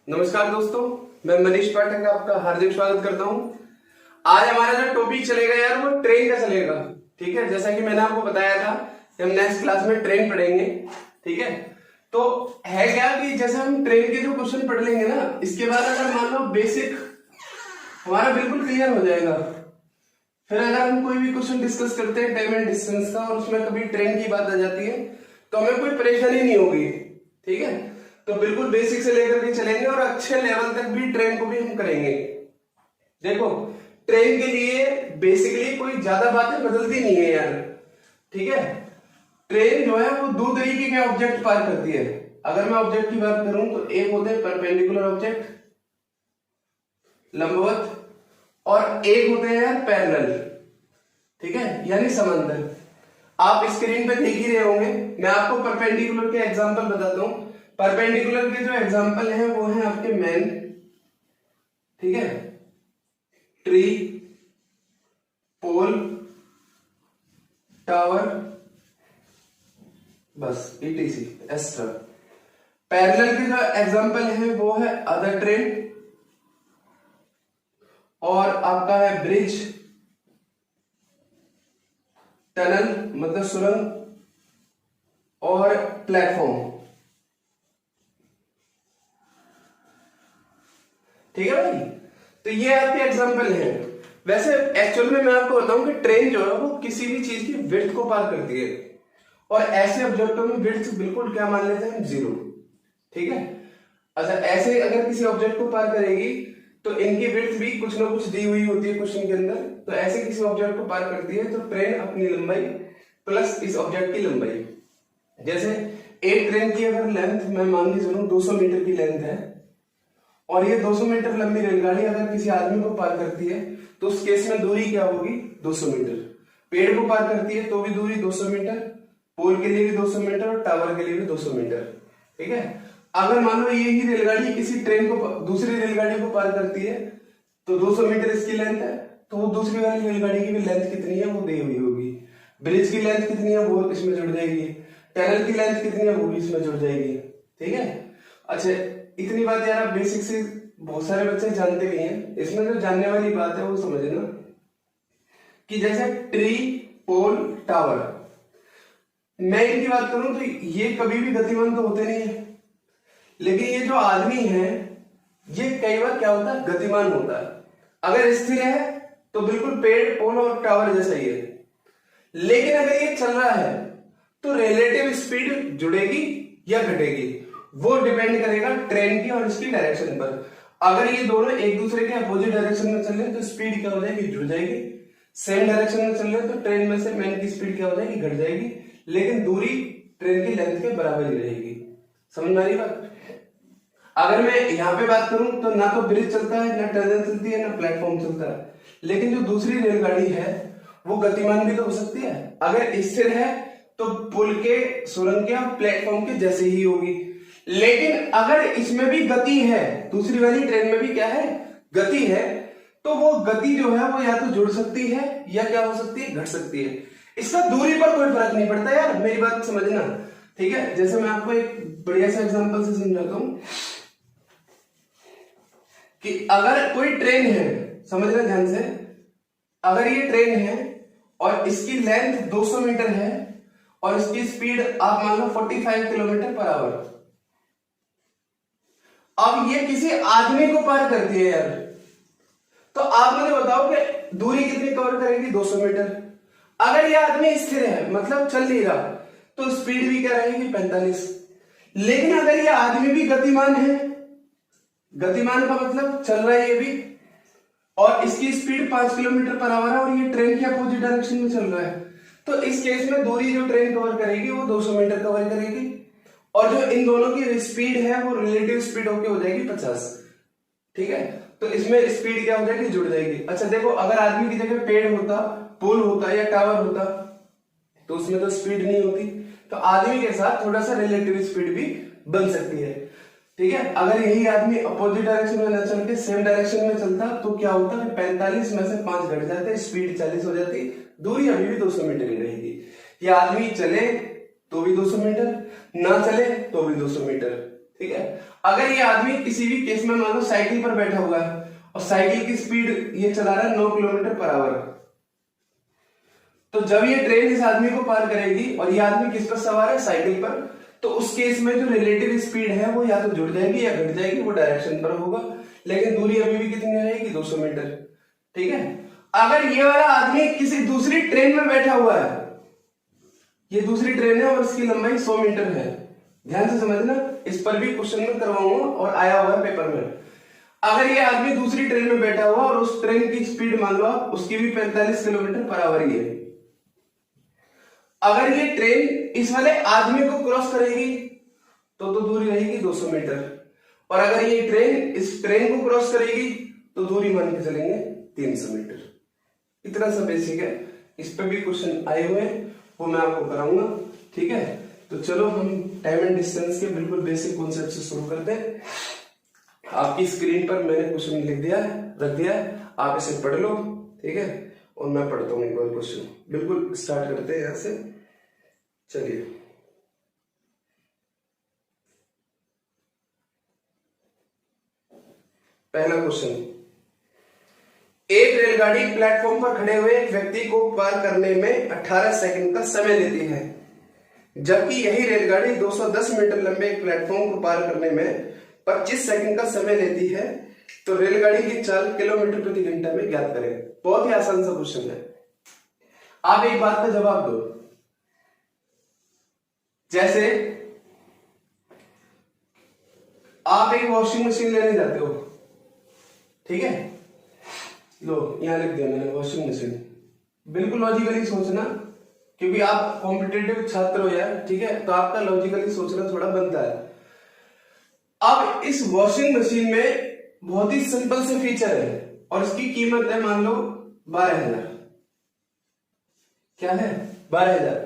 नमस्कार दोस्तों, मैं मनीष पाठक आपका हार्दिक स्वागत करता हूं। आज हमारा जो टॉपिक चलेगा यार वो ट्रेन का चलेगा। ठीक है, जैसा कि मैंने आपको बताया था कि हम नेक्स्ट क्लास में ट्रेन पढ़ेंगे। ठीक है, तो है क्या कि जैसे हम ट्रेन के जो क्वेश्चन पढ़ लेंगे ना, इसके बाद अगर मान लो बेसिक हमारा बिल्कुल क्लियर हो जाएगा, फिर अगर हम कोई भी क्वेश्चन डिस्कस करते हैं टाइम एंड डिस्टेंस का और उसमें कभी ट्रेन की बात आ जाती है तो हमें कोई परेशानी नहीं होगी। ठीक है, तो बिल्कुल बेसिक से लेकर के चलेंगे और अच्छे लेवल तक भी ट्रेन को भी हम करेंगे। देखो, ट्रेन के लिए बेसिकली कोई ज्यादा बातें बदलती नहीं है यार। ठीक है, ट्रेन जो है वो दो तरीके के ऑब्जेक्ट पार करती है। अगर मैं ऑब्जेक्ट की बात करूं तो एक होते हैं परपेंडिकुलर ऑब्जेक्ट, लंबवत, और एक होते हैं यार पैरेलल। ठीक है, यानी समांतर। आप स्क्रीन पे देख ही रहे होंगे, मैं आपको परपेंडिकुलर के एग्जांपल बताता हूं। परपेंडिकुलर के जो एग्जांपल हैं वो हैं आपके मैन, ठीक है, ट्री, पोल, टावर, बस ईटीसी एक्स्ट्रा। पैरेलल के जो एग्जांपल हैं वो है अदर ट्रेन, और आपका है ब्रिज, टनल मतलब सुरंग, और प्लेटफॉर्म। ठीक है भाई, तो ये आपके एग्जांपल हैं। वैसे एक्चुअल में मैं आपको बताऊं कि ट्रेन जो है वो किसी भी चीज की विड्थ को पार करती है, और ऐसे ऑब्जेक्टों में विड्थ बिल्कुल क्या मान लेते हैं, जीरो। ठीक है, अच्छा ऐसे अगर किसी ऑब्जेक्ट को पार करेगी तो इनकी विड्थ भी कुछ ना कुछ दी हुई होती है क्वेश्चन के अंदर। तो ऐसे किसी ऑब्जेक्ट को पार करती है तो ट्रेन अपनी लंबाई प्लस इस ऑब्जेक्ट की लंबाई, जैसे एक ट्रेन की अगर लेंथ मैं मान के चलूं 200 मीटर की लेंथ है, और ये 200 मीटर लंबी रेलगाड़ी अगर किसी आदमी को पार करती है तो उस केस में दूरी क्या होगी, 200 मीटर। पेड़ को पार करती है तो भी दूरी 200 मीटर, पोल के लिए भी 200 मीटर और टावर के लिए भी 200 मीटर। ठीक है, अगर मान लो यही रेलगाड़ी किसी ट्रेन को दूसरी रेलगाड़ी को पार करती है तो 200 मीटर इसकी लेंथ है, तो वो दूसरी वाली रेलगाड़ी की भी लेंथ कितनी है वो दी हुई होगी। ब्रिज की लेंथ कितनी है वो इसमें जुड़ जाएगी, टनल की लेंथ कितनी है वो भी इसमें जुड़ जाएगी। ठीक है, अच्छा इतनी बात यार आप बेसिक से बहुत सारे बच्चे जानते भी हैं। इसमें जो जानने वाली बात है वो समझना कि जैसे ट्री, पोल, टावर, मैं इनकी बात करूं तो ये कभी भी गतिमान तो होते नहीं है, लेकिन ये जो आदमी है ये कई बार क्या होता है, गतिमान होता है। अगर स्थिर है तो बिल्कुल पेड़, पोल और टावर जैसा ही है, लेकिन अगर ये चल रहा है तो रिलेटिव स्पीड जुड़ेगी या घटेगी, वो डिपेंड करेगा ट्रेन की और इसकी डायरेक्शन पर। अगर ये दोनों एक दूसरे के अपोजिट डायरेक्शन में चल रहे हैं तो स्पीड क्या हो जाएगी, जुड़ जाएगी। सेम डायरेक्शन में चल रहे हैं तो ट्रेन में से मैन की स्पीड क्या हो जाएगी, घट जाएगी, लेकिन दूरी ट्रेन की लेंथ के बराबर ही रहेगी। समझ में आ रही बात? अगर मैं यहाँ पे बात करूं तो ना तो ब्रिज चलता है, ना टनल चलती है, ना प्लेटफॉर्म चलता है, लेकिन जो दूसरी रेलगाड़ी है वो गतिमान भी तो हो सकती है। अगर स्थिर है तो पुल के, सुरंग के और प्लेटफॉर्म के जैसे ही होगी, लेकिन अगर इसमें भी गति है, दूसरी वाली ट्रेन में भी क्या है, गति है, तो वो गति जो है वो या तो जुड़ सकती है या क्या हो सकती है, घट सकती है। इसका दूरी पर कोई फर्क नहीं पड़ता यार, मेरी बात समझना। ठीक है, जैसे मैं आपको एक बढ़िया सा एग्जांपल से समझाता हूं कि अगर कोई ट्रेन है, समझना ध्यान से, अगर ये ट्रेन है और इसकी लेंथ 200 मीटर है और इसकी स्पीड आप मान लो 45 किलोमीटर पर आवर, अब ये किसी आदमी को पार करती है यार, तो आप मुझे बताओ कि दूरी कितनी कवर करेगी, 200 मीटर। अगर ये आदमी स्थिर है मतलब चल नहीं रहा तो स्पीड भी क्या रहेगी, 45। लेकिन अगर ये आदमी भी गतिमान है, गतिमान का मतलब चल रहा है ये भी, और इसकी स्पीड 5 किलोमीटर पर आवर है और ये ट्रेन के अपोजिट डायरेक्शन में चल रहा है, तो इस केस में दूरी जो ट्रेन कवर करेगी वो 200 मीटर कवर करेगी, और जो इन दोनों की स्पीड है वो रिलेटिव स्पीड होके हो जाएगी 50। ठीक है, तो इसमें स्पीड क्या हो जाएगी, जुड़ जाएगी। अच्छा देखो, अगर आदमी की जगह पेड़ होता, पुल होता या टावर होता तो उसमें तो स्पीड नहीं होती, तो आदमी के साथ थोड़ा सा रिलेटिव स्पीड भी बन सकती है। ठीक है, अगर यही आदमी अपोजिट डायरेक्शन में न चल के सेम डायरेक्शन में चलता तो क्या होता है, 45 में से 5 घट जाते, स्पीड 40 हो जाती, दूरी अभी भी 200 मीटर ही रहेगी। ये आदमी चले तो भी 200 मीटर, ना चले तो भी 200 मीटर। ठीक है। अगर ये आदमी किसी भी केस में मान लो साइकिल पर बैठा हुआ है और साइकिल की स्पीड ये चला रहा है 9 किलोमीटर पर आवर, तो जब ये ट्रेन इस आदमी को पार करेगी और ये आदमी किस पर सवार है, साइकिल पर, तो उस केस में जो रिलेटिव स्पीड है वो या तो जुड़ जाएगी या घट जाएगी, वो डायरेक्शन पर होगा, लेकिन दूरी अभी भी कितनी रहेगी, 200 मीटर। ठीक है। अगर ये वाला आदमी किसी दूसरी ट्रेन में बैठा हुआ है, ये दूसरी ट्रेन है और इसकी लंबाई 100 मीटर है, ध्यान से समझना, इस पर भी क्वेश्चन में करवाऊंगा और आया हुआ है पेपर में। अगर ये आदमी दूसरी ट्रेन में बैठा हुआ और उस ट्रेन की स्पीड मान लो आप उसकी भी 45 किलोमीटर पर आवर ही है, अगर ये ट्रेन इस वाले आदमी को क्रॉस करेगी तो दूरी रहेगी 200 मीटर, और अगर ये ट्रेन इस ट्रेन को क्रॉस करेगी तो दूरी मान के चलेंगे 300 मीटर। इतना सा बेसिक है, इस पे भी क्वेश्चन आए हुए हैं, वो मैं आपको कराऊंगा। ठीक है, तो चलो हम टाइम एंड डिस्टेंस के बिल्कुल बेसिक कॉन्सेप्ट से शुरू करते हैं। आपकी स्क्रीन पर मैंने क्वेश्चन लिख दिया है, रख दिया है, आप इसे पढ़ लो। ठीक है, और मैं पढ़ता हूँ एक बार क्वेश्चन, बिल्कुल स्टार्ट करते हैं यहां से। चलिए, पहला क्वेश्चन, एक रेलगाड़ी प्लेटफॉर्म पर खड़े हुए एक व्यक्ति को पार करने में 18 सेकंड का समय लेती है, जबकि यही रेलगाड़ी 210 मीटर लंबे एक प्लेटफॉर्म को पार करने में 25 सेकंड का समय लेती है, तो रेलगाड़ी की चाल किलोमीटर प्रति घंटा में ज्ञात करें। बहुत ही आसान सा क्वेश्चन है। आप एक बात का जवाब दो, जैसे आप एक वॉशिंग मशीन लेने जाते हो, ठीक है, लो यहां लिख दिया मैंने वॉशिंग मशीन। बिल्कुल लॉजिकली सोचना, क्योंकि आप कॉम्पिटिटिव छात्र हो यार, ठीक है, तो आपका लॉजिकली सोचना थोड़ा बनता है। अब इस वॉशिंग मशीन में बहुत ही सिंपल से फीचर है और इसकी कीमत है मान लो 12,000। क्या है? 12,000।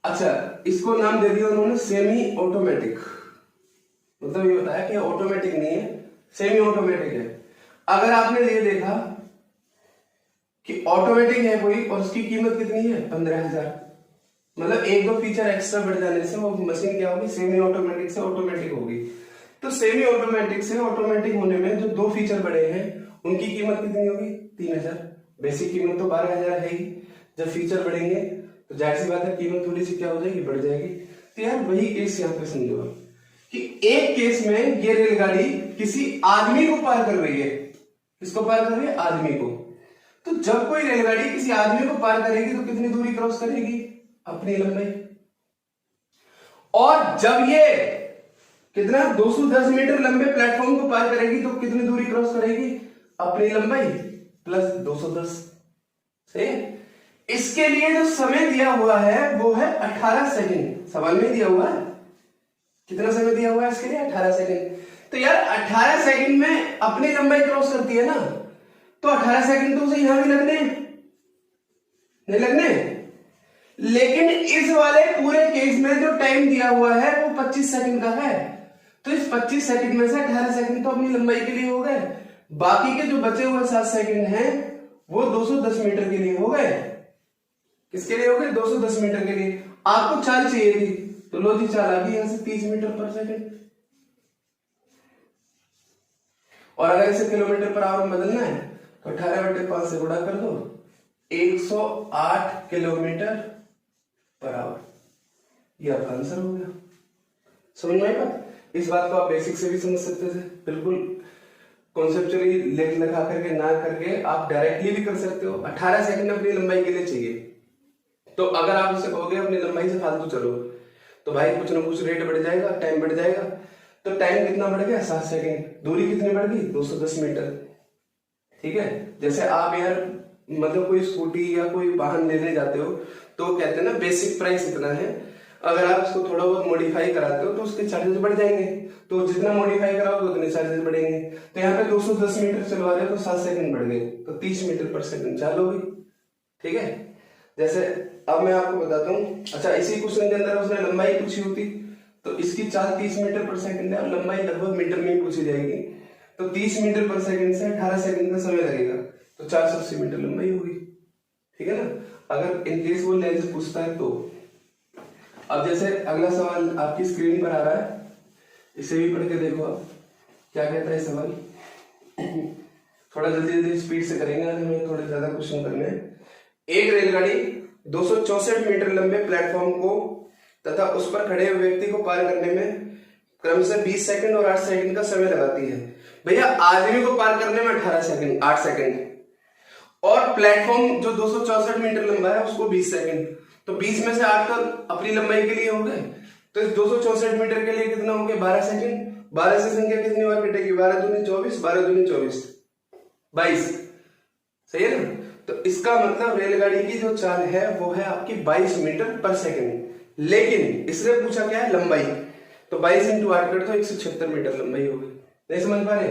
अच्छा, इसको नाम दे दिया उन्होंने सेमी ऑटोमेटिक, मतलब ये होता है कि ऑटोमेटिक नहीं है, सेमी ऑटोमेटिक है। अगर आपने ये देखा कि ऑटोमेटिक है कोई और उसकी कीमत कितनी है 15,000, मतलब एक दो फीचर एक्स्ट्रा बढ़ जाने से वो मशीन क्या होगी, सेमी ऑटोमेटिक से ऑटोमेटिक होगी। तो सेमी ऑटोमेटिक से ऑटोमेटिक होने में जो दो फीचर बढ़े हैं उनकी कीमत कितनी होगी, 3,000। बेसिक कीमत तो 12,000 है ही, जब फीचर बढ़ेंगे तो जाहिर सी बात है कीमत थोड़ी सी क्या हो जाएगी, बढ़ जाएगी। तो यार वही केस यहाँ पे समझो कि एक केस में ये रेलगाड़ी किसी आदमी को पार कर रही है। किसको पार कर रही है? आदमी को। तो जब कोई रेलगाड़ी किसी आदमी को पार करेगी तो कितनी दूरी क्रॉस करेगी, अपनी लंबाई। और जब ये कितना 210 मीटर लंबे प्लेटफॉर्म को पार करेगी तो कितनी दूरी क्रॉस करेगी, अपनी लंबाई प्लस 210। सही है। इसके लिए जो समय दिया हुआ है वो है 18 सेकंड। सवाल में दिया हुआ है कितना समय दिया हुआ है इसके लिए, 18 सेकंड। तो यार 18 सेकंड में अपनी लंबाई क्रॉस करती है ना, तो 18 सेकंड तो उसे यहां भी लगने नहीं लगने। लेकिन इस वाले पूरे केस में जो टाइम दिया हुआ है वो 25 सेकंड का है, तो इस 25 सेकंड में से 18 सेकंड तो अपनी लंबाई के लिए हो गए, बाकी के जो बचे हुए 7 सेकंड हैं वो 210 मीटर के लिए हो गए। किसके लिए हो गए? 210 मीटर के लिए। आपको चाल चाहिए थी तो लो जी चाल आ गई यहां से 30 मीटर पर सेकंड। और अगर इसे किलोमीटर पर आवर में बदलना है तो 18/5 से गुणा कर दो, 108 किलोमीटर पर आवर। ये आपका आंसर हो गया। समझ में आई बात? इस बात को आप बेसिक से भी समझ सकते थे, बिल्कुल कॉन्सेप्चुअली लिख लगा करके ना करके आप डायरेक्टली भी कर सकते हो। 18 सेकंड अपनी लंबाई के लिए चाहिए, तो अगर आप उसे कहोगे अपनी लंबाई से फालतू चलो तो भाई कुछ ना कुछ रेट बढ़ जाएगा, टाइम बढ़ जाएगा। तो टाइम कितना बढ़ गया? 7 सेकंड। दूरी कितनी बढ़ गई? 210 मीटर। ठीक है। जैसे आप यार मतलब कोई स्कूटी या कोई वाहन लेने जाते हो तो कहते हैं ना बेसिक प्राइस इतना है, अगर आप उसको थोड़ा बहुत मॉडिफाई कराते हो तो उसके चार्जेस बढ़ जाएंगे, तो जितना मॉडिफाई कराओगे उतने चार्जेस बढ़ेंगे। तो यहाँ पे 210 मीटर चलवा रहे हो तो 7 सेकंड बढ़ गए, तो 30 मीटर पर सेकंड चाल होगी। ठीक है। जैसे अब मैं आपको बताता हूँ, अच्छा इसी क्वेश्चन के अंदर उसने लंबाई पूछी होती तो इसकी चाल 30 मीटर पर सेकंड है और लंबाई लगभग मीटर में ही पूछी जाएगी, तो 30 मीटर पर सेकंड से 18 सेकंड का समय लगेगा, तो 480 मीटर लंबाई होगी। ठीक है ना। अगर इनकेस वो लेंस पूछता है तो अब जैसे अगला सवाल आपकी स्क्रीन पर आ रहा है, इसे भी पढ़ के देखो आप क्या कहता है सवाल। थोड़ा जल्दी जल्दी स्पीड से करेंगे, आज हमें थोड़े ज्यादा क्वेश्चन करने हैं। एक रेलगाड़ी 264 मीटर लंबे प्लेटफॉर्म को तथा उस पर खड़े हुए व्यक्ति को पार करने में क्रमशः 20 सेकंड और 8 सेकंड का समय लगाती है। भैया आदमी को पार करने में 18 सेकंड 8 सेकंड और प्लेटफॉर्म जो 264 मीटर लंबा है उसको 20 सेकंड, तो 20 में से 8 तो अपनी लंबाई के लिए हो गए, तो इस 264 मीटर के लिए कितना हो गया 12 सेकंड। 12 से संख्या कितनी बार कटेगी, 12 दूनी 24, 12 दूनी 24, 22, सही है ना। तो इसका मतलब रेलगाड़ी की जो चाल है वो है आपकी 22 मीटर पर सेकंड, लेकिन इसने पूछा क्या है लंबाई, तो 22 इंटू 8 कर तो 176 मीटर लंबाई होगी। नहीं समझ पा रहे?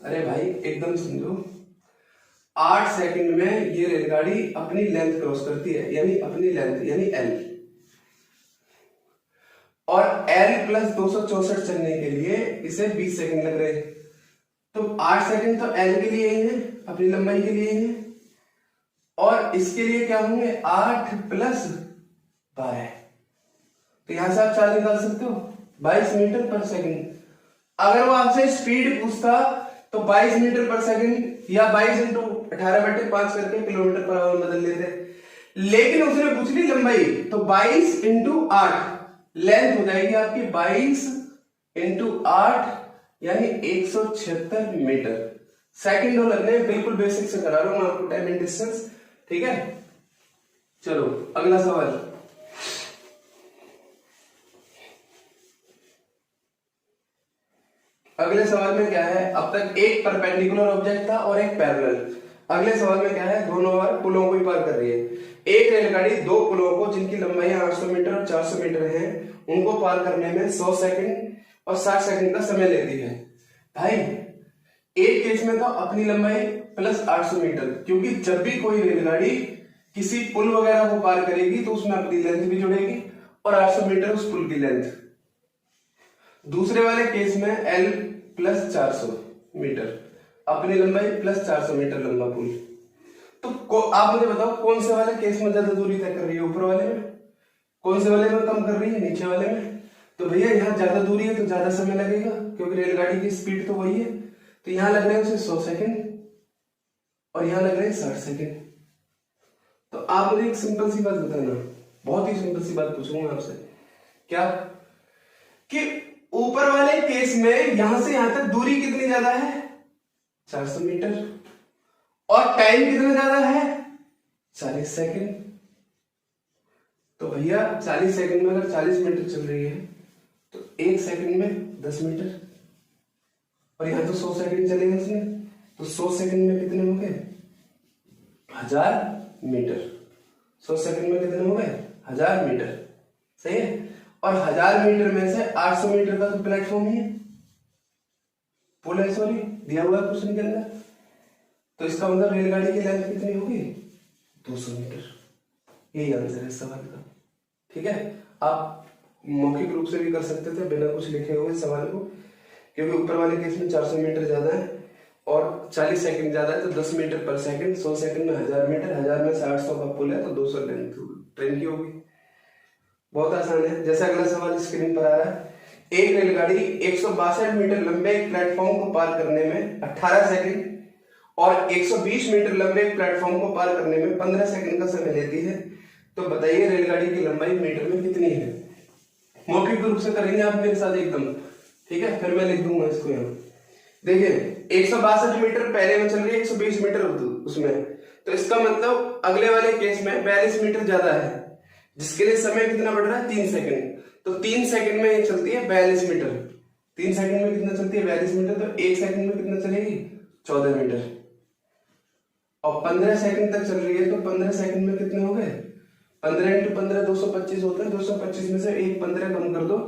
अरे भाई एकदम समझो, 8 सेकंड में ये रेलगाड़ी अपनी लेंथ क्रॉस करती है, यानी अपनी लेंथ यानी एल, और एल प्लस 264 चलने के लिए इसे 20 सेकंड लग रहे हैं, तो 8 सेकंड तो एल के लिए ही है, अपनी लंबाई के लिए ही है, और इसके लिए क्या होंगे 8 प्लस 12, तो यहां से आप चाल निकाल सकते हो 22 मीटर पर सेकंड। अगर वो आपसे स्पीड पूछता तो 22 मीटर पर सेकंड या 22 इंटू 18/5 करके किलोमीटर पर आवर बदल लेते, लेकिन उसने पूछ ली लंबाई, तो 22 इंटू 8 लेंथ हो जाएगी आपकी 22 इंटू 8 यानी 176 मीटर। सेकंड हो लगने बिल्कुल बेसिक से करा रहा हूं मैं आपको, टाइम एंड डिस्टेंस, ठीक है। चलो अगला सवाल। अगले सवाल में क्या है, अब तक एक परपेंडिकुलर ऑब्जेक्ट था और एक पैरेलल। अगले सवाल में क्या है, दोनों बार पुलों को ही पार कर रही है। एक रेलगाड़ी दो पुलों को जिनकी लंबाई 800 मीटर और 400 मीटर है उनको पार करने में 100 सेकंड और 60 सेकंड का समय लेती है। भाई एक केस में तो अपनी लंबाई प्लस 800 मीटर, क्योंकि जब भी कोई रेलगाड़ी किसी पुल वगैरह को पार करेगी तो उसमें अपनी लेंथ भी जुड़ेगी और 800 मीटर उस पुल की लेंथ। दूसरे वाले केस में L प्लस 400 मीटर, अपनी लंबाई प्लस 400 मीटर लंबा पुल। तो आप मुझे बताओ कौन से वाले केस में ज्यादा दूरी तय कर रही है, ऊपर वाले में, कौन से वाले में कम कर रही है, नीचे वाले में। तो भैया यहाँ ज्यादा दूरी है तो ज्यादा समय लगेगा, क्योंकि रेलगाड़ी की स्पीड तो वही है, तो यहाँ लग रहे हैं उसे 100 सेकंड और यहाँ लग रहे हैं 60 सेकंड। तो आप मुझे एक सिंपल सी बात बताना, बहुत ही सिंपल सी बात पूछूंगा आपसे, क्या कि ऊपर वाले केस में यहां से यहां तक दूरी कितनी ज्यादा है 400 मीटर और टाइम कितना ज्यादा है 40 सेकंड। तो भैया 40 सेकंड में अगर 40 मीटर चल रही है तो 1 सेकंड में 10 मीटर, और यहां तो 100 सेकंड चलेगा इसमें, तो 100 सेकंड में कितने हो गए 1000 मीटर। 100 सेकंड में कितने हो गए 1000 मीटर, सही है। और 1000 मीटर में से 800 मीटर का तो प्लेटफॉर्म ही है, पुल है, सॉरी दिया हुआ है क्वेश्चन के अंदर। तो इसका मतलब रेलगाड़ी की लेंथ कितनी होगी 200 मीटर। यही आंसर है सवाल का, ठीक है। आप मौखिक रूप से भी कर सकते थे बिना कुछ लिखे हुए सवाल को, क्योंकि ऊपर वाले केस में 400 मीटर ज्यादा है और 40 सेकंड ज्यादा है, तो 10 मीटर पर सेकंड, 100 सेकंड में 1000 मीटर, 1000 में से 800 का पुल है तो 200 लेंथ ट्रेन की होगी। बहुत आसान है। जैसे अगला सवाल स्क्रीन पर आ रहा है, एक रेलगाड़ी 162 मीटर लंबे एक प्लेटफॉर्म को पार करने में 18 सेकंड और 120 मीटर लंबे एक प्लेटफॉर्म को पार करने में 15 सेकंड का समय लेती है, तो बताइए रेलगाड़ी की लंबाई मीटर में कितनी है। मौखिक रूप से करेंगे आप मेरे साथ एकदम, ठीक है, फिर मैं लिख दूंगा इसको यहाँ। देखिए 162 मीटर पहले में चल रही है, 120 मीटर उसमें, तो इसका मतलब अगले वाले केस में 42 मीटर ज्यादा है, जिसके लिए समय कितना बढ़ रहा है 3 सेकंड। तो 3 सेकंड में ये चलती है 42 मीटर, 3 सेकंड में कितना चलती है 42 मीटर, तो 1 सेकंड में कितना चलेगी 14 मीटर, और 15 सेकंड तक चल रही है तो 15 सेकंड में कितने हो गए 15 इंटू 15 225 होता है, 225 में से एक 15 कम कर दो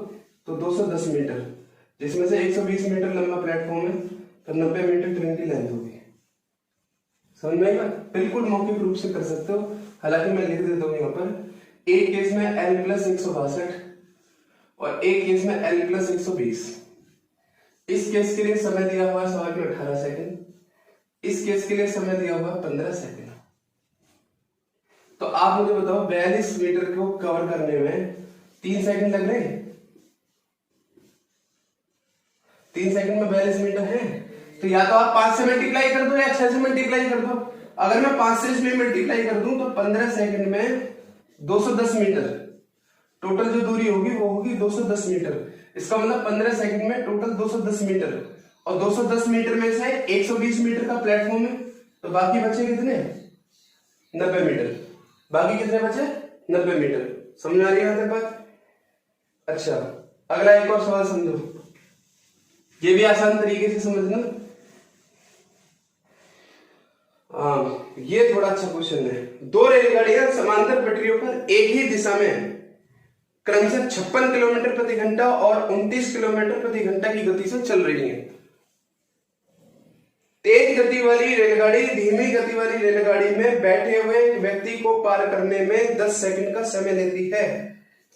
तो 210 मीटर, जिसमें से 120 मीटर लंबा प्लेटफॉर्म है, तो 90 मीटर ट्रेन की लेंथ होगी। समझ में आएगा, बिल्कुल मौखिक रूप से कर सकते हो, हालांकि मैं लिख देता हूँ यहाँ पर। एक केस में L प्लस 162 और एक केस में L प्लस 120। इस केस के लिए समय दिया हुआ है सवाल में 18 सेकंड, इस केस के लिए समय दिया हुआ 15 सेकंड। तो आप मुझे बताओ 42 मीटर को कवर करने में 3 सेकंड लग रहे हैं। 3 सेकंड में 42 मीटर है, तो या तो आप 5 से मल्टीप्लाई कर दो या 6 से मल्टीप्लाई कर दो। अगर मैं 5 से इसमें मल्टीप्लाई कर दूं तो 15 सेकंड में 210 मीटर टोटल जो दूरी होगी वो होगी 210 मीटर। इसका मतलब 15 सेकंड में टोटल 210 मीटर, और 210 मीटर में से 120 मीटर का प्लेटफॉर्म है, तो बाकी बचे कितने? 90 मीटर। बाकी कितने बचे? 90 मीटर। समझ आ रही है आपके पास? अच्छा, अगला एक और सवाल समझो, ये भी आसान तरीके से समझना। ये थोड़ा अच्छा क्वेश्चन है। 2 रेलगाड़ियां समांतर पटरियों पर एक ही दिशा में क्रमशः 56 किलोमीटर प्रति घंटा और 29 किलोमीटर प्रति घंटा की गति से चल रही हैं। तेज गति वाली रेलगाड़ी धीमी गति वाली रेलगाड़ी में बैठे हुए व्यक्ति को पार करने में 10 सेकंड का समय लेती है।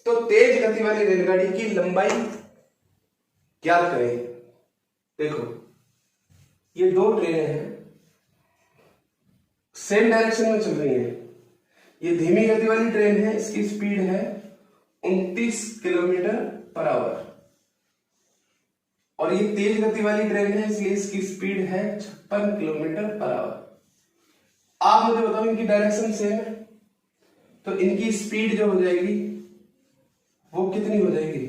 तो तेज गति वाली रेलगाड़ी की लंबाई ज्ञात करें। देखो, ये 2 ट्रेनें हैं, सेम डायरेक्शन में चल रही हैं। ये धीमी गति वाली ट्रेन है, इसकी स्पीड है 29 किलोमीटर पर आवर, और ये तेज गति वाली ट्रेन है इसलिए इसकी स्पीड है 56 किलोमीटर पर आवर। आप मुझे बताओ, इनकी डायरेक्शन सेम है, तो इनकी स्पीड जो हो जाएगी वो कितनी हो जाएगी?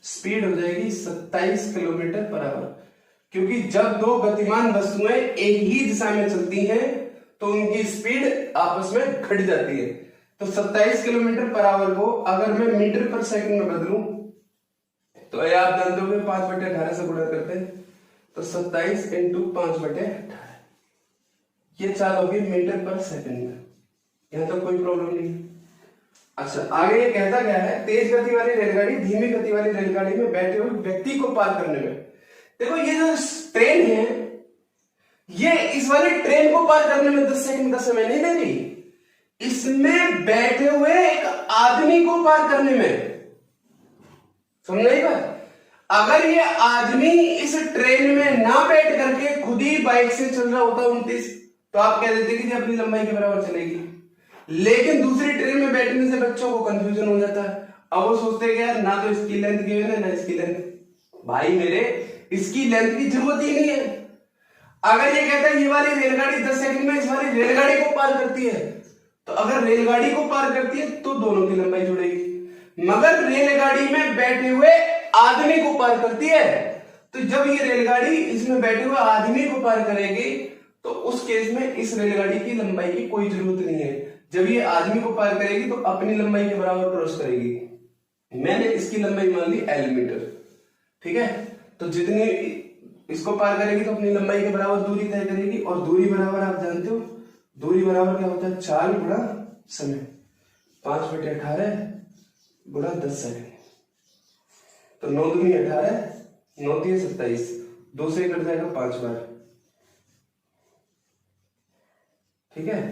स्पीड हो जाएगी 27 किलोमीटर पर आवर, क्योंकि जब 2 गतिमान वस्तुएं एक ही दिशा में चलती हैं तो उनकी स्पीड आपस में घट जाती है। तो 27 किलोमीटर पर आवर को अगर मैं मीटर पर सेकंड में बदलूं तो आप जानते हो 5/18 से गुणा करते हैं, तो 27 × 5/18 ये चाल होगी मीटर पर सेकंड में। यहां तो कोई प्रॉब्लम नहीं। अच्छा, आगे ये कहता क्या है? तेज गति वाली रेलगाड़ी धीमी गति वाली रेलगाड़ी में बैठे हुए व्यक्ति को पार करने में, देखो ये जो ट्रेन है ये इस वाली ट्रेन को पार करने में 10 सेकंड का समय नहीं ले रही, इसमें बैठे हुए एक आदमी को पार करने में। समझ आई बात? अगर ये आदमी इस ट्रेन में ना बैठ करके खुद ही बाइक से चल रहा होता 29, तो आप कह देते कि अपनी लंबाई के बराबर चलेगी। लेकिन दूसरी ट्रेन में बैठने से बच्चों को कंफ्यूजन हो जाता है। अब वो सोचते हैं यार, ना तो इसकी लेंथ की है ना इसकी लेंथ। भाई मेरे, इसकी लेंथ की जरूरत ही नहीं है। अगर ये कहता है ये वाली रेलगाड़ी 10 सेकंड में इस वाली रेलगाड़ी को पार करती है, तो अगर रेलगाड़ी को पार करती है तो दोनों की लंबाई जुड़ेगी। मगर रेलगाड़ी में बैठे हुए आदमी को पार करती है, तो जब ये रेलगाड़ी इसमें बैठे हुए आदमी को पार करेगी तो उस केस में इस रेलगाड़ी की लंबाई की कोई जरूरत नहीं है। जब ये आदमी को पार करेगी तो अपनी लंबाई के बराबर क्रॉस करेगी। मैंने इसकी लंबाई मान ली L मीटर, ठीक है? तो जितनी इसको पार करेगी तो अपनी लंबाई के बराबर दूरी तय करेगी, और दूरी बराबर आप जानते हो, दूरी बराबर क्या होता है? 4 गुणा समय, 5/18 गुणा 10 सेकंड। तो 9 दूनी 18, 9 दिए 27, 2 से कट जाएगा 5 बार, ठीक है?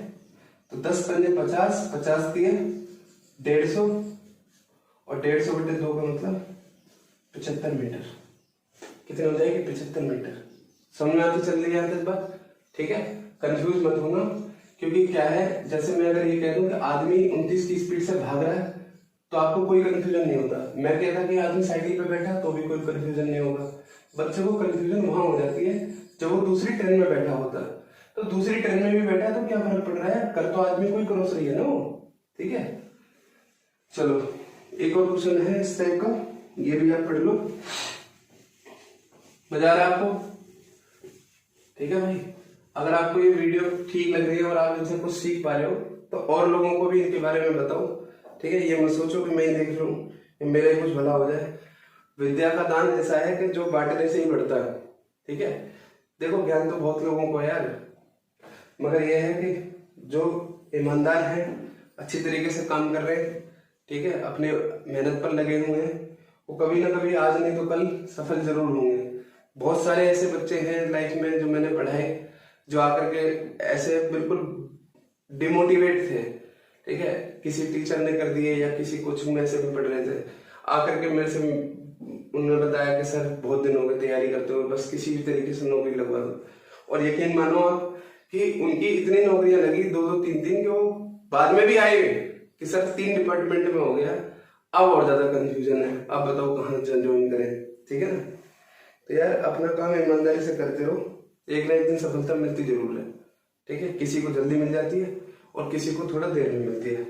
तो 10 पंजे 50, 50 दिए 150, और 150/2 का मतलब 75 मीटर। कितने हो जाएगी? 75 मीटर। समझ में आती चल रही है इस बात? ठीक है, कंफ्यूज मत होना, क्योंकि क्या है, जैसे मैं अगर ये कह दूं कि आदमी 29 की स्पीड से भाग रहा है तो आपको कोई कंफ्यूजन नहीं होता। मैं कहता कि आदमी साइकिल पे बैठा तो भी कोई कंफ्यूजन नहीं होगा। बच्चों को कंफ्यूजन वहां हो जाती है जब वो दूसरी ट्रेन में बैठा होता है। तो दूसरी ट्रेन में भी बैठा है तो क्या फर्क पड़ रहा है? कर तो आदमी कोई क्रॉस रही है ना वो, ठीक है? चलो एक और क्वेश्चन है इस टाइप का, ये भी आप पढ़ लो। मजा आ रहा है आपको? ठीक है भाई, अगर आपको ये वीडियो ठीक लग रही है और आप इनसे कुछ सीख पा रहे हो तो और लोगों को भी इनके बारे में बताओ, ठीक है? ये मत सोचो कि मैं ही देख लूं, मेरा ही कुछ भला हो जाए। विद्या का दान ऐसा है कि जो बांटने से ही बढ़ता है, ठीक है? देखो, ज्ञान तो बहुत लोगों को है यार, मगर यह है कि जो ईमानदार हैं, अच्छी तरीके से काम कर रहे हैं, ठीक है, अपने मेहनत पर लगे हुए हैं, वो कभी ना कभी आज नहीं तो कल सफल जरूर होंगे। बहुत सारे ऐसे बच्चे हैं लाइफ में जो मैंने पढ़ाए, जो आकर के ऐसे बिल्कुल डिमोटिवेट थे, ठीक है, किसी टीचर ने कर दिए या किसी कोचिंग में ऐसे भी पढ़ रहे थे, आकर के मेरे से उन्होंने बताया कि सर बहुत दिन हो गए तैयारी करते हुए, बस किसी भी तरीके से नौकरी लगवा दो। और यकीन मानो आप कि उनकी इतनी नौकरियां लगी 2-2, 3-3 कि वो बाद में भी आएंगे कि सर 3 डिपार्टमेंट में हो गया, अब और ज्यादा कंफ्यूजन है, अब बताओ कहाँ ज्वाइन करें। ठीक है ना। तो यार अपना काम ईमानदारी से करते रहो, एक ना एक दिन सफलता मिलती जरूर है। ठीक है, किसी को जल्दी मिल जाती है और किसी को थोड़ा देर में मिलती है।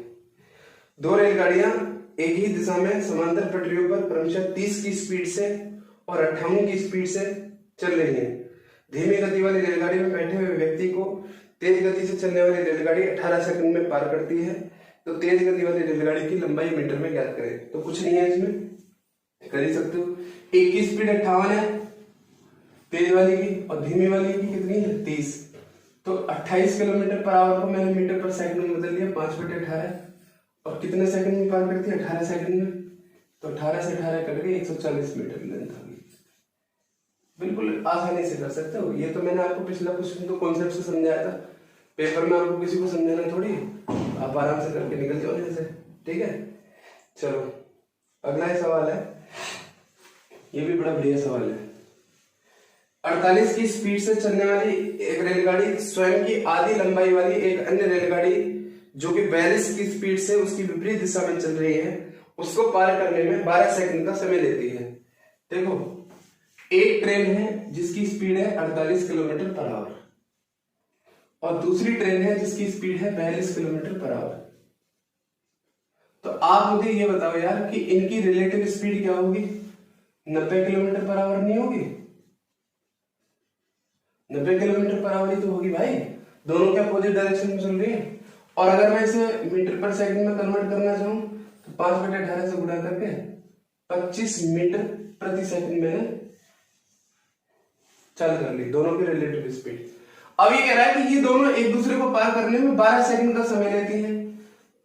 2 रेलगाड़ियां एक ही दिशा में समांतर पटरियों पर क्रमशः 30 की स्पीड से और 58 की स्पीड से चल रही हैं। धीमी गति वाली रेलगाड़ी में बैठे हुए व्यक्ति को तेज गति से चलने वाली रेलगाड़ी 18 सेकंड में पार करती है। तो तेज गति वाली रेलगाड़ी की लंबाई मीटर में ज्ञात करें। तो कुछ नहीं है इसमें, कर ही सकते हो। एक की स्पीड 58 है तेज वाली की, और धीमी वाली की कितनी है 30। तो 28 किलोमीटर पर आवर को मैंने मीटर पर सेकंड में बदल लिया, 5/18। और कितने सेकंड में पार करती है 18 सेकंड में। तो 18 से 18 कट गई 140 मीटर की लेंथ होगी। बिल्कुल आसानी से कर सकते हो। ये तो मैंने आपको पिछला क्वेश्चन तो कॉन्सेप्ट से समझाया था, पेपर में आपको किसी को समझाना थोड़ी है, आप आराम से करके निकल जाओ जैसे। ठीक है, चलो अगला ही सवाल है, ये भी बड़ा बढ़िया सवाल है। 48 की स्पीड से चलने वाली एक रेलगाड़ी स्वयं की आधी लंबाई वाली एक अन्य रेलगाड़ी जो कि 42 की स्पीड से उसकी विपरीत दिशा में चल रही है, उसको पार करने में 12 सेकंड का समय लेती है। देखो, एक ट्रेन है जिसकी स्पीड है 48 किलोमीटर पर आवर और दूसरी ट्रेन है जिसकी स्पीड है 42 किलोमीटर पर आवर। तो आप मुझे ये बताओ यार कि इनकी रिलेटिव स्पीड क्या होगी? 90 किलोमीटर पर आवर नहीं होगी? 90 किलोमीटर पर आवर ही तो होगी भाई, दोनों के अपोजिट डायरेक्शन में चल रही है। और अगर मैं इसे मीटर पर सेकंड में कन्वर्ट करना चाहूं तो 5/18 से गुणा करके 25 मीटर प्रति सेकंड में चल कर ली, दोनों की रिलेटिव स्पीड। अब ये कह रहा है कि ये दोनों एक दूसरे को पार करने में 12 सेकंड का समय लेती हैं।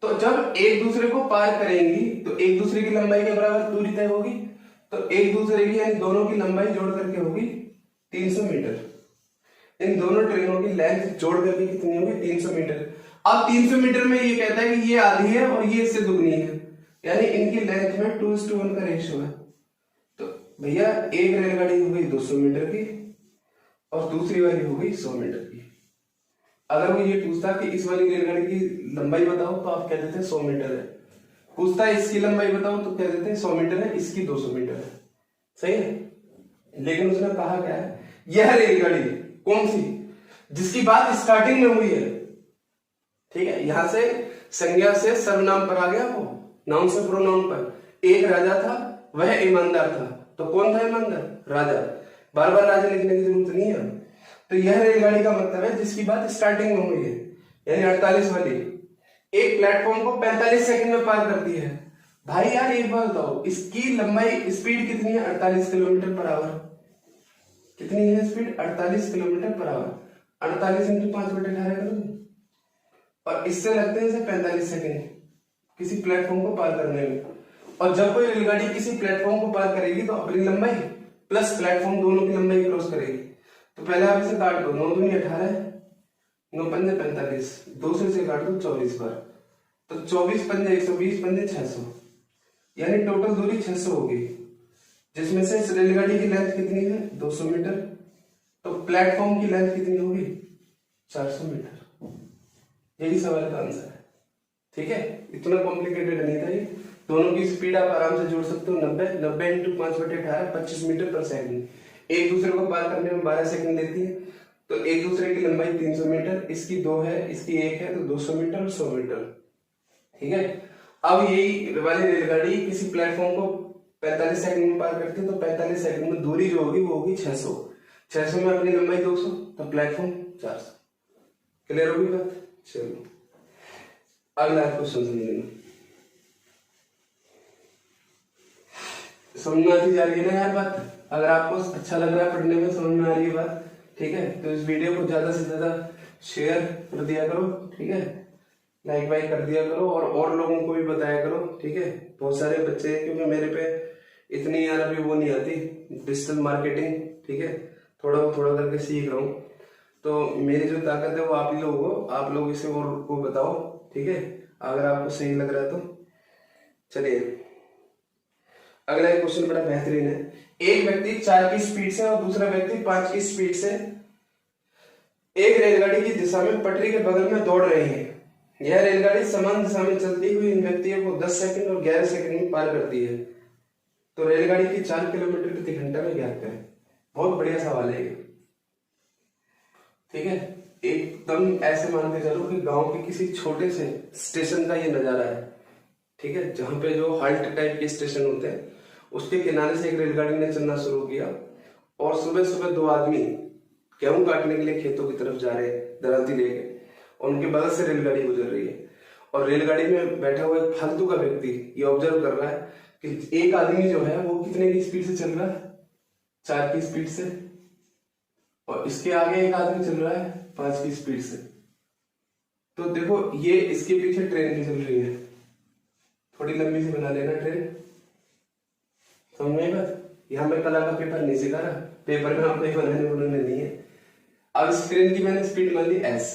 तो जब एक दूसरे को पार करेंगी तो एक दूसरे की लंबाई के बराबर दूरी तय होगी। तो एक दूसरे की यानी दोनों की लंबाई जोड़ करके होगी 300 मीटर। इन दोनों ट्रेनों की लेंथ जोड़ करके कितनी होगी? 300 मीटर। अब 300 मीटर में ये कहता है कि ये आधी है और ये इससे दुगनी है, यानी इनकी लेंथ में 2:1 का रेशियो है। तो भैया एक रेलगाड़ी हो गई 200 मीटर की और दूसरी वाली हो गई 100 मीटर की। अगर वो ये पूछता कि इस वाली रेलगाड़ी की लंबाई बताओ तो आप कह देते 100 मीटर है। पूछता है इसकी लंबाई बताओ तो कह देते हैं 100 मीटर है, इसकी 200 मीटर है। सही है। लेकिन उसने कहा क्या है? यह रेलगाड़ी कौन सी? जिसकी बात स्टार्टिंग में हुई है। ठीक है, यहां से संज्ञा से सर्वनाम पर आ गया, वो नाउन से प्रोनाउन पर। एक राजा था, वह ईमानदार था। तो कौन था ईमानदार? राजा। बार बार राजा लिखने की जरूरत नहीं है। तो यह रेलगाड़ी का मतलब है जिसकी बात स्टार्टिंग में हुई है, यानी 48 वाली एक प्लेटफॉर्म को 45 सेकंड में पार करती है। भाई यार एक बात बताओ, इसकी लंबाई स्पीड कितनी है? 48 किलोमीटर पर आवर। कितनी है speed? 48 kilometre per hour. 48 into 5/18 करो और इससे लगते हैं 45 सेकंड किसी प्लेटफॉर्म को पार करने में। और जब कोई रेलगाड़ी किसी प्लेटफॉर्म को पार करेगी तो अपनी लंबाई प्लस प्लेटफॉर्म दोनों की लंबाई क्रॉस करेगी। तो पहले आप इसे काट दो, 9 दूनी 18, 9 पंजे 45, 2 से काट दो 24 बार। तो 24 पंजे 120, पंजे 600, यानी टोटल दूरी 600 होगी, जिसमें से इस रेलगाड़ी की लेंथ कितनी है? 200 मीटर। तो प्लेटफॉर्म की लेंथ कितनी होगी? 400 मीटर। यही सवाल का आंसर है। ठीक है, इतना कॉम्प्लिकेटेड नहीं था ये। दोनों की स्पीड आप आराम से जोड़ सकते हो, 90 इंटू 5/18 25 मीटर पर सेकंड। एक दूसरे को पार करने में 12 सेकंड लेती है। तो एक दूसरे की लंबाई 300 मीटर, इसकी 2 है, इसकी 1 है, तो 200 मीटर और 100 मीटर। ठीक है, अब यही वाली रेलगाड़ी किसी प्लेटफॉर्म को 45 सेकंड में पार करती है। तो 45 सेकंड में दूरी जो होगी वो होगी 600। 600 में अपनी लंबाई 200, तो प्लेटफॉर्म 400। क्लियर होगी बात? चलो अगला क्वेश्चन समझेंगे। समझ में आती जा रही है ना यार बात? अगर आपको अच्छा लग रहा है पढ़ने में, समझ में आ रही है बात, ठीक है, तो इस वीडियो को ज्यादा से ज्यादा शेयर कर दिया करो। ठीक है, लाइक वाइक कर दिया करो और लोगों को भी बताया करो। ठीक है, बहुत सारे बच्चे, क्योंकि मेरे पे इतनी यार अभी वो नहीं आती डिजिटल मार्केटिंग। ठीक है, थोड़ा करके सीख रहा हूँ। तो मेरी जो ताकत है वो आप ही लोगों को, आप लोग इसे और को बताओ। ठीक है, अगर आपको सही लग रहा है तो चलिए अगला क्वेश्चन बड़ा बेहतरीन है। एक व्यक्ति 4 की स्पीड से और दूसरा व्यक्ति 5 की स्पीड से एक रेलगाड़ी की दिशा में पटरी के बगल में दौड़ रहे हैं। यह रेलगाड़ी समान दिशा में चलती हुई इन व्यक्तियों को 10 सेकंड और 11 सेकंड में पार करती है, तो रेलगाड़ी की 4 किलोमीटर प्रति घंटा में ज्ञात करें। बहुत बढ़िया सवाल है ये, ठीक है। एकदम ऐसे मान के चलो कि गांव के किसी छोटे से स्टेशन का ये नजारा है, ठीक है, जहां पे जो हाल्ट टाइप के स्टेशन होते हैं उसके किनारे से एक रेलगाड़ी ने चलना शुरू किया, और सुबह सुबह दो आदमी गेहूं काटने के लिए खेतों की तरफ जा रहे हैं दराती लेके, और उनके बगल से रेलगाड़ी गुजर रही है, और रेलगाड़ी में बैठा हुआ एक फालतू का व्यक्ति ये ऑब्जर्व कर रहा है कि एक आदमी जो है वो कितने की स्पीड से चल रहा है, 4 की स्पीड से, और इसके आगे एक आदमी चल रहा है 5 की स्पीड से। तो देखो ये इसके पीछे ट्रेन भी चल रही है, थोड़ी लंबी सी बना लेना ट्रेन, समझ में बात। यहाँ मैं कला का पेपर नहीं सिखा रहा, पेपर में आपको बनाने नहीं है। अब इस ट्रेन की मैंने स्पीड मान ली s,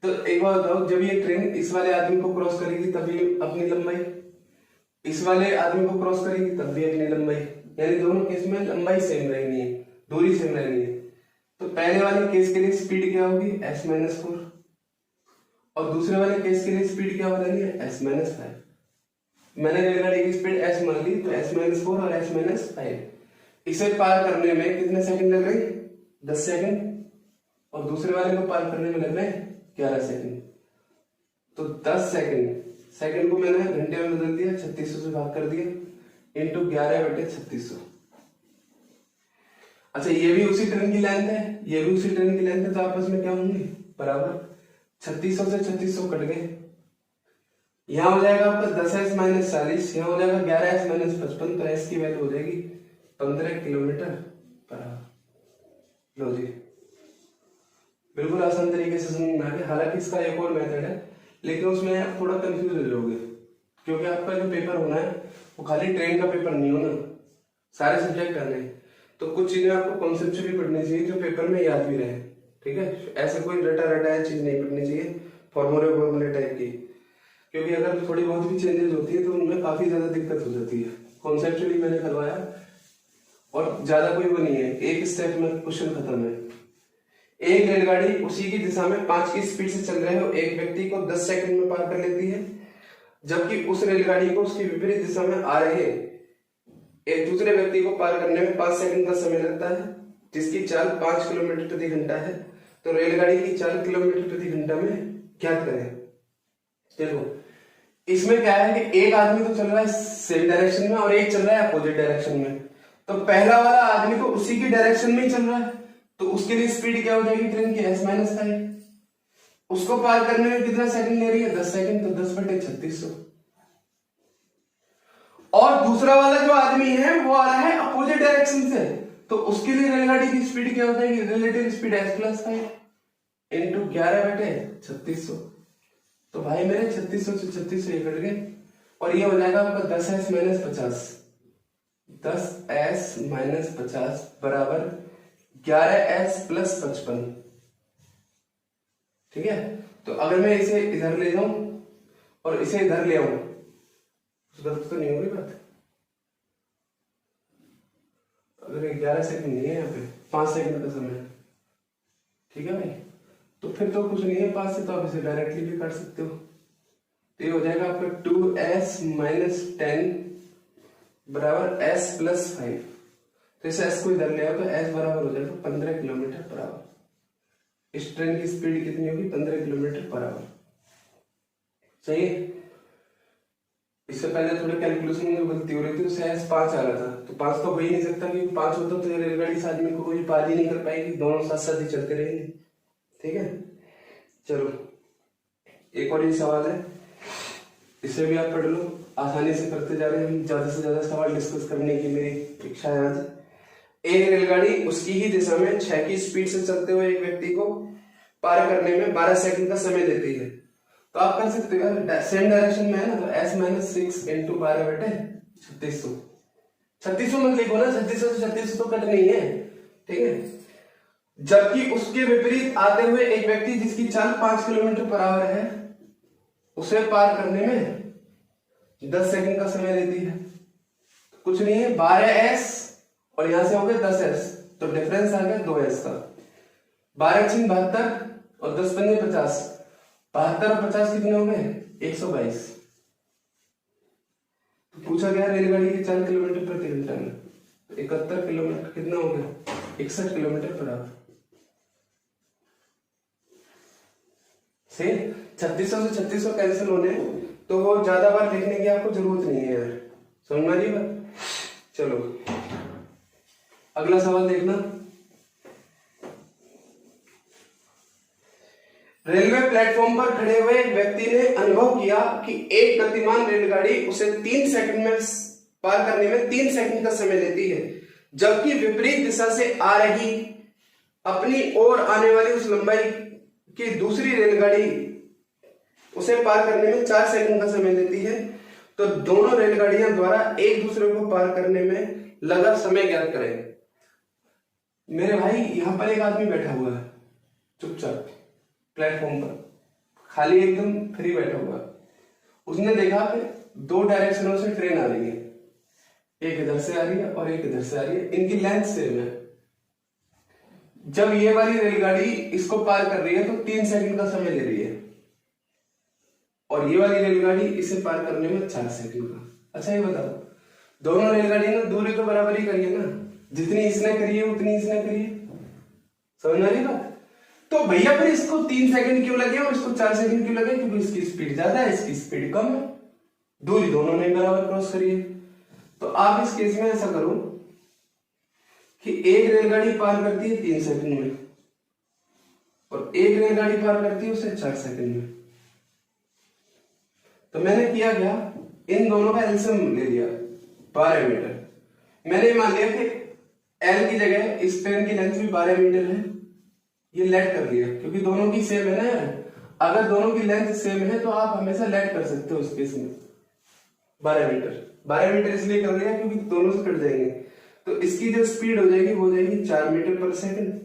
तो एक बार बताओ, जब ये ट्रेन इस वाले आदमी को क्रॉस करेगी तब ये अपनी लंबाई, इस वाले आदमी को क्रॉस करेगी तब भी अपनी लंबाई, यानी दोनों केस में लंबाई सेम रहनी है, दूरी सेम रहनी है। तो पहले वाले केस के लिए स्पीड क्या होगी s-4, और दूसरे वाले केस के लिए स्पीड क्या हो रही है s-5। मैंने रेलगाड़ी की स्पीड s मान ली, तो s-4 और s-5, इसे पार करने में कितने सेकंड लग रहे, 10 सेकंड, और दूसरे वाले को पार करने में लग रहे 11 सेकंड। तो 10 सेकंड को मैंने घंटे में बदल दिया, 3600 से भाग कर दिया, इंटू 11/3600। अच्छा ये भी उसी ट्रेन की लेंथ है, ये भी उसी ट्रेन की लेंथ है, तो आपस में क्या होंगे बराबर। 3600 से 3600 कट गए, यहाँ हो जाएगा आपका 10s-40, यहाँ हो जाएगा 11s-55, तो s की वैल्यू हो जाएगी 15 किलोमीटर पर आवर। लो जी, बिल्कुल आसान तरीके से समझ में आ गया। हालांकि इसका एक और मेथड है, लेकिन उसमें आप थोड़ा कंफ्यूज हो जाओगे, क्योंकि आपका जो पेपर होना है वो खाली ट्रेन का पेपर नहीं होना, सारे सब्जेक्ट आने हैं, तो कुछ चीजें आपको कॉन्सेप्चुअली पढ़नी चाहिए जो पेपर में याद भी रहे, ठीक है। ऐसे कोई रटा चीज नहीं पढ़नी चाहिए फॉर्मूले टाइप की, क्योंकि अगर थोड़ी बहुत भी चेंजेस होती है तो उनमें काफी ज्यादा दिक्कत हो जाती है। कॉन्सेप्चुअली मैंने करवाया और ज्यादा कोई वो नहीं है, एक स्टेप में क्वेश्चन खत्म है। एक रेलगाड़ी उसी की दिशा में 5 की स्पीड से चल रहे हो एक व्यक्ति को 10 सेकंड में पार कर लेती है, जबकि उस रेलगाड़ी को उसकी विपरीत दिशा में आ रहे एक दूसरे व्यक्ति को पार करने में 5 सेकंड का समय लगता है, जिसकी चाल 5 किलोमीटर प्रति घंटा है। तो रेलगाड़ी की 4 किलोमीटर प्रति घंटा में ज्ञात करें। देखो इसमें क्या है कि एक आदमी तो चल रहा है सेम डायरेक्शन में और एक चल रहा है अपोजिट डायरेक्शन में, तो पहला वाला आदमी तो उसी की डायरेक्शन में ही चल रहा है, तो उसके लिए स्पीड क्या हो जाएगी ट्रेन की s-5। उसको पार करने में कितना सेकंड ले रही है 10 सेकंड, तो 10/3600। और दूसरा वाला जो आदमी है वो आ रहा है अपोजिट डायरेक्शन से, तो उसके लिए रेलगाड़ी की स्पीड क्या हो जाएगी, रिलेटिव स्पीड s+5 इंटू 11/3600। तो भाई मेरे 3600 से 3600 कट गए, और ये हो जाएगा आपका 10s-50, 10s-50 बराबर 11s+55, ठीक है। तो अगर मैं इसे इधर ले जाऊं और इसे इधर ले आऊं तो गलत तो नहीं होगी बात। अगर 11 सेकंड नहीं है यहाँ पे 5 सेकंड का समय, ठीक है भाई, तो फिर तो कुछ नहीं है 5 से, तो आप इसे डायरेक्टली भी कर सकते हो। तो ये हो जाएगा आपका 2s-10 बराबर s+5, तो इस s को इधर ले आओ तो s बराबर हो जाएगा 15 किलोमीटर पर आवर। इस ट्रेन की स्पीड कितनी होगी 15 किलोमीटर पर आवर, सही है। इससे पहले थोड़े कैलकुलेशन में गलती हो रही थी, उससे s5 आ रहा था, तो 5 तो हो ही नहीं सकता, क्योंकि 5 होता तो ये रेलगाड़ी से आदमी को कोई पार ही नहीं कर पाएगी, दोनों साथ साथ ही चलते रहेंगे, ठीक है। चलो एक और ये सवाल है, इसे भी आप पढ़ लो, आसानी से करते जा रहे हैं, ज्यादा से ज्यादा सवाल डिस्कस करने की मेरी इच्छा है आज। एक रेलगाड़ी उसकी ही दिशा में 6 की स्पीड से चलते हुए एक व्यक्ति को पार करने में 12 सेकंड का समय देती है, तो आप कर सकते हो सेम डायरेक्शन में है ना, तो s-6 इंटू 12/3600। 3600 मत लिखो ना, 3600 से 3600 तो कट नहीं है, ठीक है। जबकि उसके विपरीत आते हुए एक व्यक्ति जिसकी चाल 5 किलोमीटर पर आवर है, उसे पार करने में 10 सेकंड का समय लेती है। कुछ नहीं है, 12s और यहां से हो गए 10s, तो डिफरेंस आ गया 2s का। 12×6 72 और 10×5 50, 72 और 50 कितने हो गए? 122। तो पूछा गया रेलगाड़ी के 4 किलोमीटर प्रति घंटा में, 71 किलोमीटर कितना हो गया? 61 किलोमीटर पर आवर। से 3600 से 3600 कैंसिल होने, तो वो ज्यादा बार लिखने की आपको जरूरत नहीं है यार, समझ में आ रही बात? चलो अगला सवाल देखना। रेलवे प्लेटफॉर्म पर खड़े हुए एक व्यक्ति ने अनुभव किया कि एक गतिमान रेलगाड़ी उसे 3 सेकंड में पार करने में 3 सेकंड का समय लेती है, जबकि विपरीत दिशा से आ रही अपनी ओर आने वाली उस लंबाई की दूसरी रेलगाड़ी उसे पार करने में 4 सेकंड का समय लेती है। तो दोनों रेलगाड़ियां द्वारा एक दूसरे को पार करने में लगा समय ज्ञात करें। मेरे भाई यहां पर एक आदमी बैठा हुआ है चुपचाप प्लेटफॉर्म पर, खाली एकदम फ्री बैठा हुआ है। उसने देखा कि 2 डायरेक्शनों से ट्रेन आ रही है, एक इधर से आ रही है और एक इधर से आ रही है, इनकी लेंथ सेम है। जब ये वाली रेलगाड़ी इसको पार कर रही है तो 3 सेकंड का समय ले रही है, और ये वाली रेलगाड़ी इसे पार करने में 4 सेकंड का। अच्छा ये बताओ, दोनों रेलगाड़ी ने दूरी तो बराबर ही करी है ना, जितनी इसने करी है उतनी इसने करी है, समझ आ रही बात? तो भैया फिर इसको 3 सेकंड क्यों लगे और इसको 4 सेकंड क्यों लगे? क्योंकि इसकी स्पीड ज्यादा है, इसकी स्पीड कम है, दूरी दोनों ने बराबर क्रॉस करी है। तो आप इस केस में ऐसा करो कि एक रेलगाड़ी पार करती है 3 सेकंड में और एक रेलगाड़ी पार करती है उसे 4 सेकंड में। तो मैंने किया क्या, इन दोनों का एलसीएम ले लिया 12 मीटर। मैंने मान लिया कि एल की जगह इस ट्रेन की लेंथ भी 12 मीटर है, ये लेट कर दिया क्योंकि दोनों की सेम है ना यार। अगर दोनों की लेंथ सेम है तो आप हमेशा लेट कर सकते हो उस केस में 12 मीटर। 12 मीटर इसलिए कर दिया क्योंकि दोनों से कट जाएंगे, तो इसकी जो स्पीड हो जाएगी वो हो जाएगी 4 मीटर पर सेकंड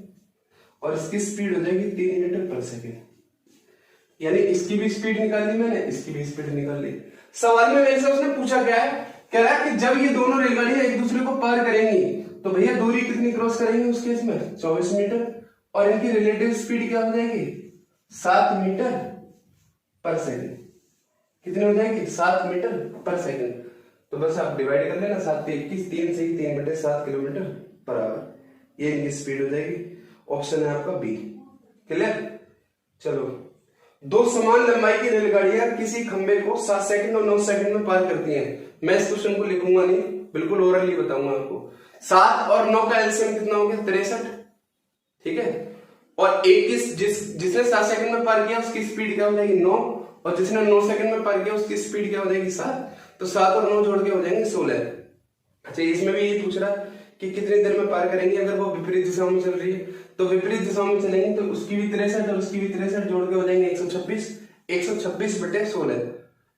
और इसकी स्पीड हो जाएगी 3 मीटर पर सेकंड। यानी इसकी भी स्पीड निकाल ली मैंने, इसकी भी स्पीड निकाल ली। सवाल में मेरे से उसने पूछा क्या है, कह रहा है कि जब ये दोनों रेलगाड़ियां एक दूसरे को पार करेंगी तो भैया दूरी कितनी क्रॉस करेंगे उस केस में? 24 मीटर, और इनकी रिलेटिव स्पीड क्या हो जाएगी? 7 मीटर पर सेकंड। कितनी हो जाएगी? 7 मीटर पर सेकंड। तो बस आप डिवाइड कर लेना, 7 से 21, 3 से 3 बटे 7 किलोमीटर पर आवर, ये इनकी स्पीड हो जाएगी। ऑप्शन है आपका बी। क्लियर? चलो, 2 समान लंबाई की रेलगाड़ियां किसी खंबे को 7 सेकंड और 9 सेकंड में पार करती हैं। मैं इस क्वेश्चन को लिखूंगा नहीं, बिल्कुल ओरली बताऊंगा आपको। 7 और 9 का एलसीएम कितना हो गया? 63, ठीक है। और एक जिसने 7 सेकंड में पार किया उसकी स्पीड क्या हो जाएगी? 9, और जिसने 9 सेकंड में पार किया उसकी स्पीड क्या हो जाएगी? 7। तो 7 और 9 जोड़ के हो जाएंगे 16। अच्छा, इसमें भी ये पूछ रहा है कि कितनी देर में पार करेंगे। अगर वो विपरीत दिशा में चल रही है तो विपरीत दिशा में चलेंगे तो उसकी भी 63 और उसकी भी 63 जोड़ के हो जाएंगे 126। 126 बटे 16,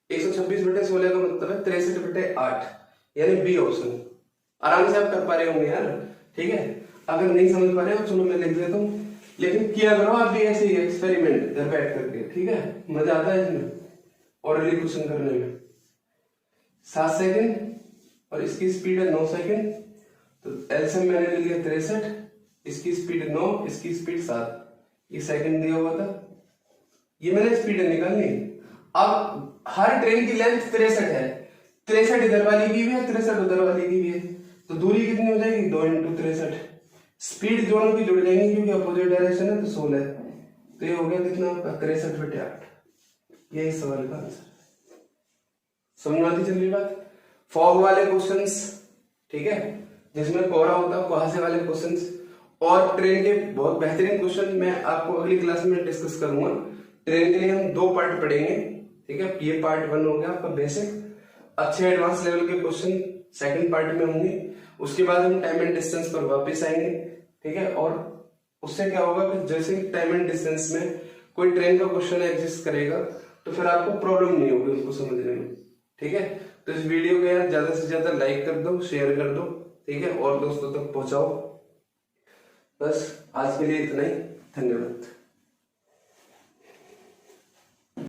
126 बटे 16 का मतलब है 63 बटे 8, यानी बी ऑप्शन। आराम से आप कर पा रहे होंगे यार, ठीक है। अगर नहीं समझ पा रहे हो चलो मैं लिख देता हूँ, लेकिन किया करो आप भी ऐसे ही एक्सपेरिमेंट घर बैठ करके, ठीक है। मजा आता है इसमें ओरली क्वेश्चन करने में। 7 सेकंड और इसकी स्पीड है 9 सेकंड, तो एलसीएम मैंने ले लिया 63, इसकी स्पीड 9, इसकी स्पीड 7, ये सेकंड दिया हुआ था, ये मैंने स्पीड निकालनी। अब हर ट्रेन की लेंथ 63 है, 63 इधर वाली की भी है, 63 उधर वाली की भी है, तो दूरी कितनी हो जाएगी? 2 × 63। स्पीड दोनों की जुड़ जाएंगी क्योंकि अपोजिट डायरेक्शन है, तो 16। तो ये हो गया कितना आपका? 63 बटे 8। यही सवाल का आंसर। समझ में आती चल रही बात? फॉग वाले क्वेश्चंस, ठीक है, जिसमें कोहरा होता है, कुहासे वाले क्वेश्चंस और ट्रेन के बहुत बेहतरीन क्वेश्चन मैं आपको अगली क्लास में डिस्कस करूंगा। ट्रेन के लिए हम 2 पार्ट पढ़ेंगे, ठीक है। ये पार्ट 1 हो गया आपका बेसिक, अच्छे एडवांस लेवल के क्वेश्चन सेकंड पार्ट में होंगे। उसके बाद हम टाइम एंड डिस्टेंस पर वापस आएंगे, ठीक है। और उससे क्या होगा कि जैसे टाइम एंड डिस्टेंस में कोई ट्रेन का क्वेश्चन एग्जिस्ट करेगा तो फिर आपको प्रॉब्लम नहीं होगी उसको समझने में, ठीक है। तो इस वीडियो को यार ज्यादा से ज्यादा लाइक कर दो, शेयर कर दो, ठीक है, और दोस्तों तक पहुंचाओ। बस आज के लिए इतना ही, धन्यवाद।